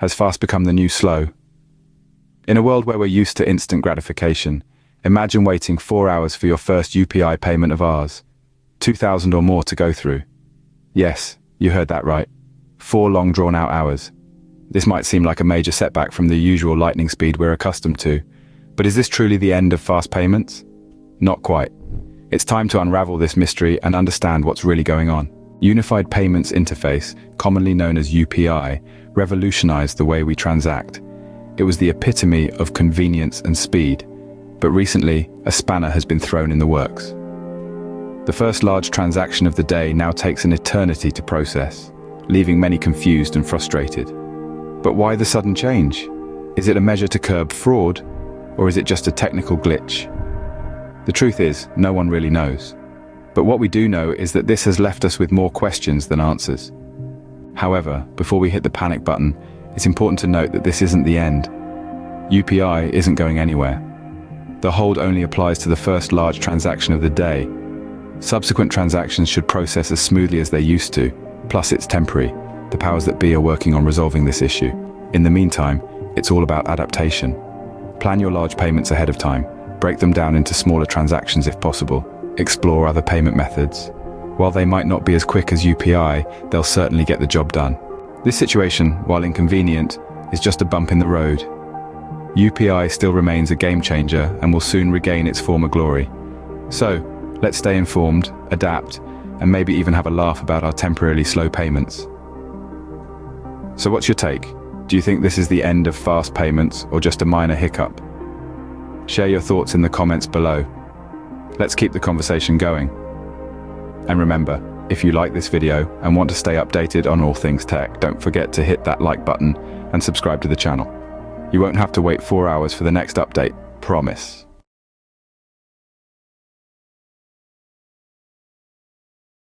Has fast become the new slow? In a world where we're used to instant gratification, imagine waiting 4 hours for your first UPI payment of ours. 2,000 or more to go through. Yes, you heard that right. 4 long drawn-out hours. This might seem like a major setback from the usual lightning speed we're accustomed to, but is this truly the end of fast payments? Not quite. It's time to unravel this mystery and understand what's really going on. Unified Payments Interface, commonly known as UPI, revolutionized the way we transact. It was the epitome of convenience and speed, but recently, a spanner has been thrown in the works. The first large transaction of the day now takes an eternity to process, leaving many confused and frustrated. But why the sudden change? Is it a measure to curb fraud, or is it just a technical glitch? The truth is, no one really knows. But what we do know is that this has left us with more questions than answers. However, before we hit the panic button, it's important to note that this isn't the end. UPI isn't going anywhere. The hold only applies to the first large transaction of the day. Subsequent transactions should process as smoothly as they used to, plus it's temporary. The powers that be are working on resolving this issue. In the meantime, it's all about adaptation. Plan your large payments ahead of time. Break them down into smaller transactions if possible. Explore other payment methods. While they might not be as quick as UPI, they'll certainly get the job done. This situation, while inconvenient, is just a bump in the road. UPI still remains a game changer and will soon regain its former glory. So, let's stay informed, adapt, and maybe even have a laugh about our temporarily slow payments. So what's your take? Do you think this is the end of fast payments or just a minor hiccup? Share your thoughts in the comments below. Let's keep the conversation going. And remember, if you like this video and want to stay updated on all things tech, don't forget to hit that like button and subscribe to the channel. You won't have to wait 4 hours for the next update, promise.